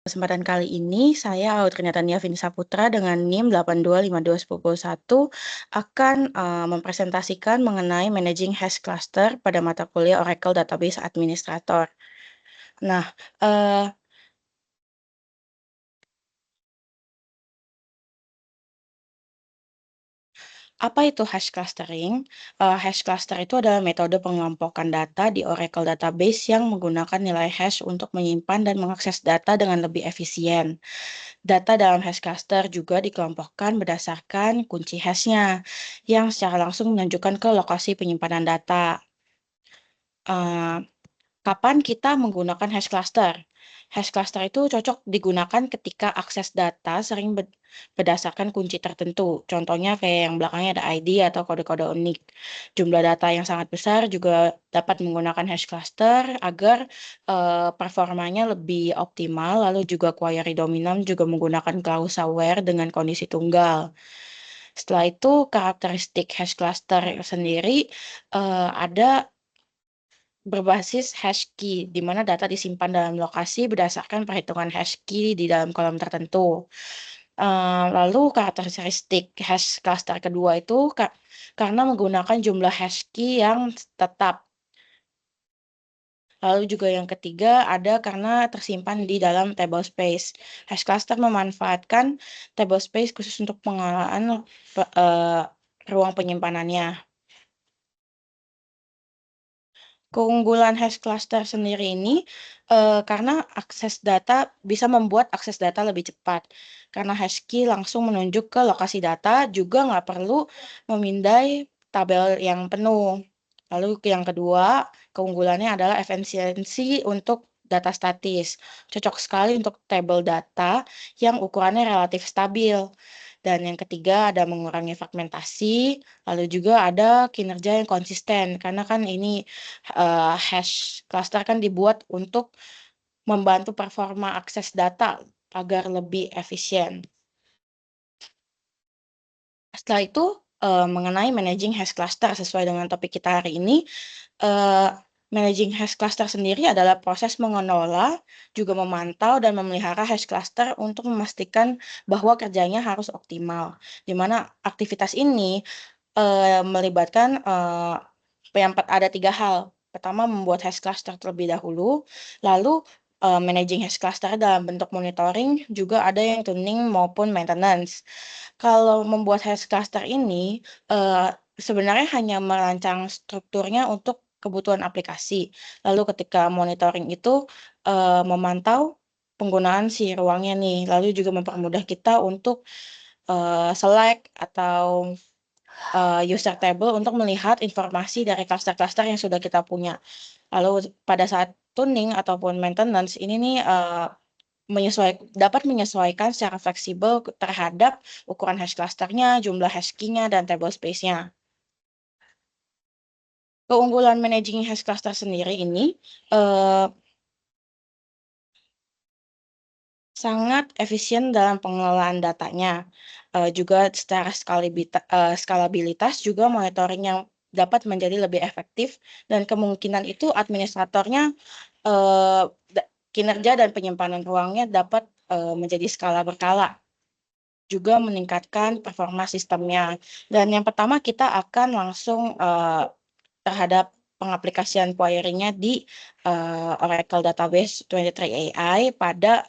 Kesempatan kali ini saya Audrina Tania Saputra dengan NIM 825210 akan mempresentasikan mengenai Managing Hash Cluster pada mata kuliah Oracle Database Administrator. Nah, eh, apa itu hash clustering? Hash cluster itu adalah metode pengelompokan data di Oracle Database yang menggunakan nilai hash untuk menyimpan dan mengakses data dengan lebih efisien. Data dalam hash cluster juga dikelompokkan berdasarkan kunci hashnya, yang secara langsung menunjukkan ke lokasi penyimpanan data. Eh, Kapan kita menggunakan hash cluster? Hash cluster itu cocok digunakan ketika akses data sering berdasarkan kunci tertentu. Contohnya kayak yang belakangnya ada ID atau kode-kode unik. Jumlah data yang sangat besar juga dapat menggunakan hash cluster agar performanya lebih optimal. Lalu juga query dominan juga menggunakan clause aware dengan kondisi tunggal. Setelah itu karakteristik hash cluster sendiri ada berbasis hash key, di mana data disimpan dalam lokasi berdasarkan perhitungan hash key di dalam kolom tertentu. Lalu karakteristik hash cluster kedua itu karena menggunakan jumlah hash key yang tetap. Lalu juga yang ketiga ada karena tersimpan di dalam table space. Hash cluster memanfaatkan table space khusus untuk pengelolaan ruang penyimpanannya. Keunggulan hash cluster sendiri ini karena akses data bisa membuat akses data lebih cepat. Karena hash key langsung menunjuk ke lokasi data, juga nggak perlu memindai tabel yang penuh. Lalu yang kedua, keunggulannya adalah efisiensi untuk data statis. Cocok sekali untuk tabel data yang ukurannya relatif stabil. Dan yang ketiga ada mengurangi fragmentasi, lalu juga ada kinerja yang konsisten, karena kan ini hash cluster kan dibuat untuk membantu performa akses data agar lebih efisien. Setelah itu, mengenai managing hash cluster sesuai dengan topik kita hari ini, eh, managing hash cluster sendiri adalah proses mengelola, juga memantau dan memelihara hash cluster untuk memastikan bahwa kerjanya harus optimal. Di mana aktivitas ini melibatkan yang ada 3 hal. Pertama, membuat hash cluster terlebih dahulu, lalu managing hash cluster dalam bentuk monitoring, juga ada yang tuning maupun maintenance. Kalau membuat hash cluster ini, sebenarnya hanya merancang strukturnya untuk kebutuhan aplikasi. Lalu ketika monitoring itu memantau penggunaan si ruangnya nih, lalu juga mempermudah kita untuk select atau user table untuk melihat informasi dari cluster-cluster yang sudah kita punya. Lalu pada saat tuning ataupun maintenance ini nih dapat menyesuaikan secara fleksibel terhadap ukuran hash clusternya, jumlah hash key-nya, dan table space-nya. Keunggulan managing hash cluster sendiri ini eh, sangat efisien dalam pengelolaan datanya. Juga secara skalabilitas juga monitoring yang dapat menjadi lebih efektif dan kemungkinan itu administratornya eh, kinerja dan penyimpanan ruangnya dapat menjadi skala berkala, juga meningkatkan performa sistemnya. Dan yang pertama kita akan langsung terhadap pengaplikasian query-nya di Oracle Database 23 AI pada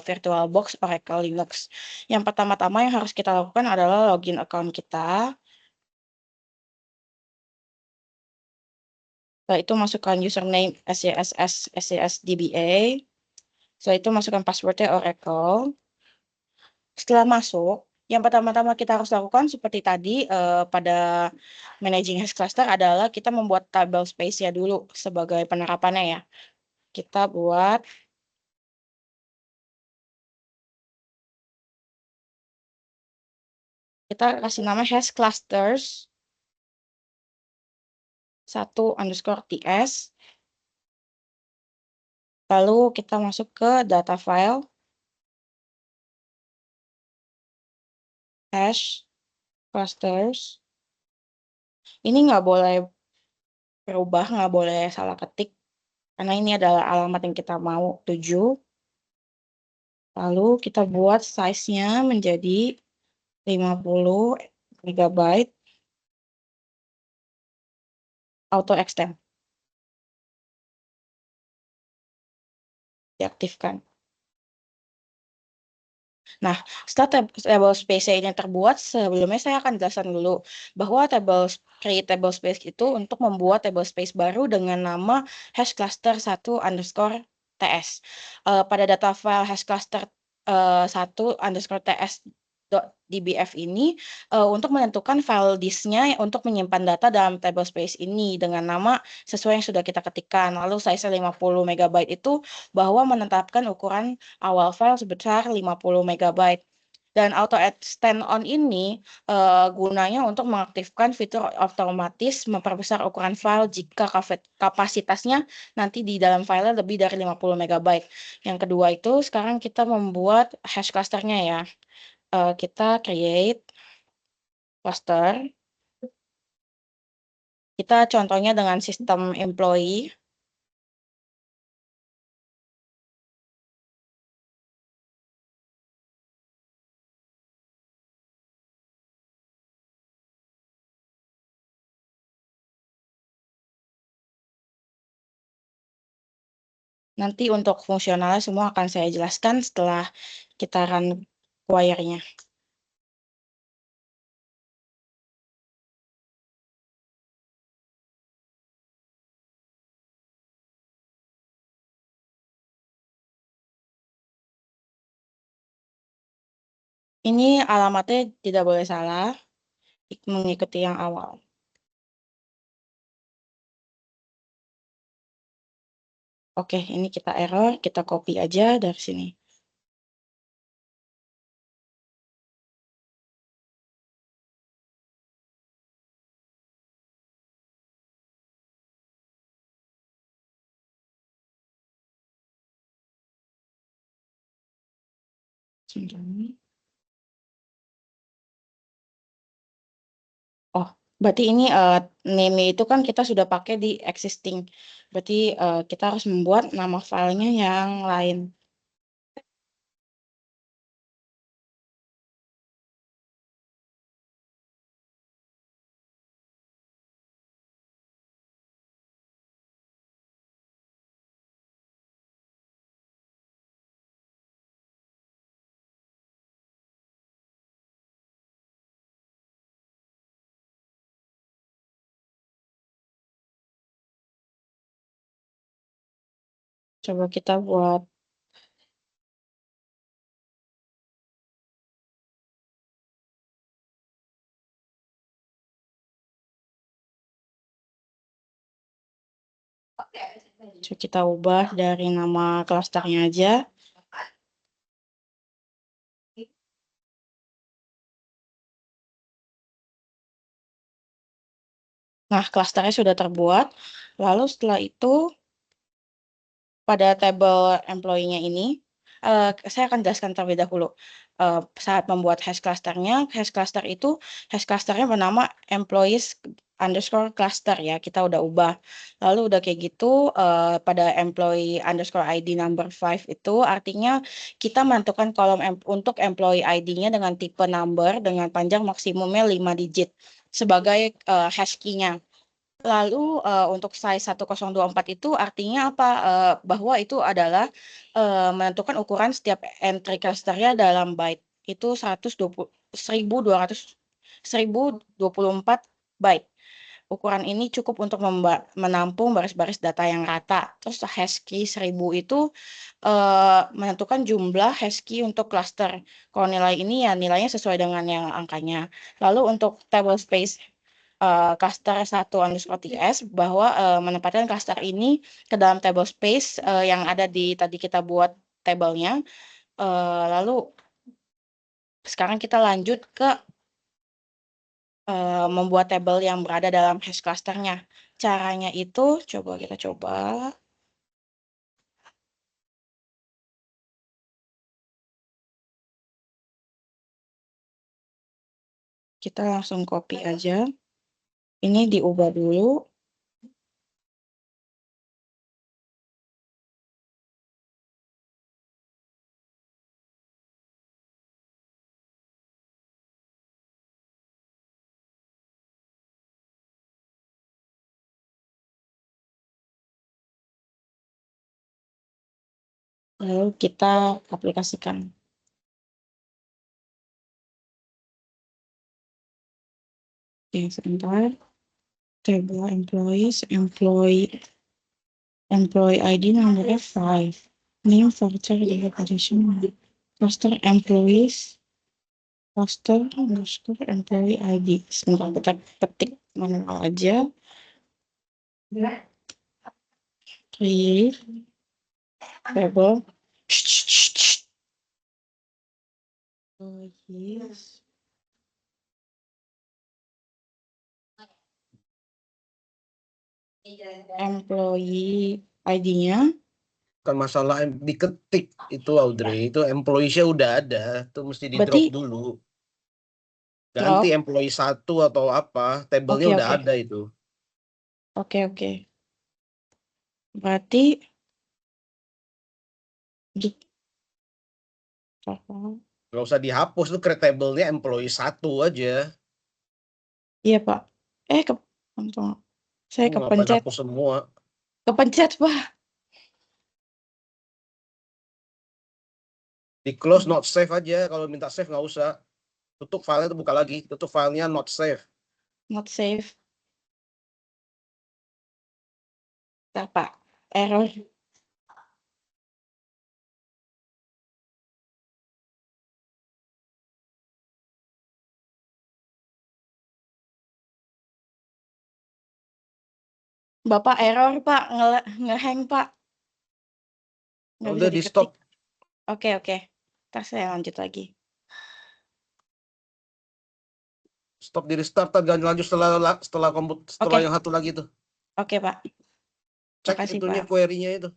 VirtualBox Oracle Linux. Yang pertama-tama yang harus kita lakukan adalah login account kita. Setelah itu masukkan username SCSS SCSDBA. Setelah itu masukkan passwordnya Oracle. Setelah masuk, yang pertama-tama kita harus lakukan seperti tadi pada managing hash cluster adalah kita membuat table space ya dulu sebagai penerapannya ya. Kita buat, kita kasih nama hash clusters 1_ts. Lalu kita masuk ke data file hash clusters. Ini nggak boleh berubah, nggak boleh salah ketik, karena ini adalah alamat yang kita mau tuju. Lalu kita buat size-nya menjadi 50 megabyte, auto extend, diaktifkan. Nah, setelah table space-nya ini terbuat, sebelumnya saya akan jelaskan dulu bahwa create table space itu untuk membuat table space baru dengan nama #cluster1_ts. Pada data file hashcluster 1_ts .dbf ini untuk menentukan file disknya untuk menyimpan data dalam table space ini dengan nama sesuai yang sudah kita ketikkan. Lalu size 50 megabyte itu bahwa menetapkan ukuran awal file sebesar 50 megabyte. Dan auto extend on ini gunanya untuk mengaktifkan fitur otomatis memperbesar ukuran file jika kapasitasnya nanti di dalam file lebih dari 50 megabyte. Yang kedua itu sekarang kita membuat hash clusternya ya. Kita create cluster. Kita contohnya dengan sistem employee. Nanti untuk fungsionalnya semua akan saya jelaskan setelah kita run query-nya. Ini alamatnya tidak boleh salah, mengikuti yang awal. Oke, ini kita error, kita copy aja dari sini. Sebentar. Oh, berarti ini name itu kan kita sudah pakai di existing. Berarti kita harus membuat nama filenya yang lain. Coba kita buat. Coba kita ubah dari nama klasternya aja. Nah, klasternya sudah terbuat. Lalu setelah itu pada tabel employee-nya ini, saya akan jelaskan terlebih dahulu. Saat membuat hash cluster itu hash cluster-nya bernama employees_cluster ya, kita udah ubah. Lalu udah kayak gitu, pada employee_id number 5 itu artinya kita menentukan kolom untuk employee ID-nya dengan tipe number dengan panjang maksimumnya 5 digit sebagai hash key-nya. Lalu, untuk size 1024 itu artinya apa? Bahwa itu adalah, menentukan ukuran setiap entry cluster-nya dalam byte. Itu 1024 byte. Ukuran ini cukup untuk menampung baris-baris data yang rata. Terus hash key 1000 itu, menentukan jumlah hash key untuk cluster. Kalau nilai ini ya nilainya sesuai dengan yang angkanya. Lalu untuk table space cluster 1_ts bahwa menempatkan cluster ini ke dalam table space yang ada di tadi kita buat tabelnya. Lalu sekarang kita lanjut ke membuat tabel yang berada dalam hash clusternya. Caranya itu coba kita coba. Kita langsung copy aja. Ini diubah dulu. Lalu kita aplikasikan. Oke, sebentar. Table employees, employee ID number F5. Name voucher data position. Cluster employees. Cluster underscore employee ID. Sebentar kita ketik manual aja. Create table. Employees. Employee ID-nya. Bukan masalah diketik itu Audrey, itu employee-nya udah ada, itu mesti di drop Berarti dulu. Ganti drop. employee 1 atau apa, tabelnya Oke, udah oke. ada itu. Oke, oke. Berarti di Gak usah dihapus, tuh create tabelnya employee 1 aja. iya, Pak. Untung saya Ngapain kepencet. hapus semua? Kepencet, Pak. Di close not save aja, kalau minta save nggak usah. Tutup filenya itu buka lagi, tutup filenya not save. Not save. Bentar, Pak. Error. Bapak error, Pak. Ngehang, Pak. Nggak bisa Udah di diketik. stop. Oke, oke. Ntar saya lanjut lagi. Stop di restart, ganti lanjut setelah Oke, yang satu lagi tuh. oke, Pak. Cek Makasih, itunya Pak. query-nya itu.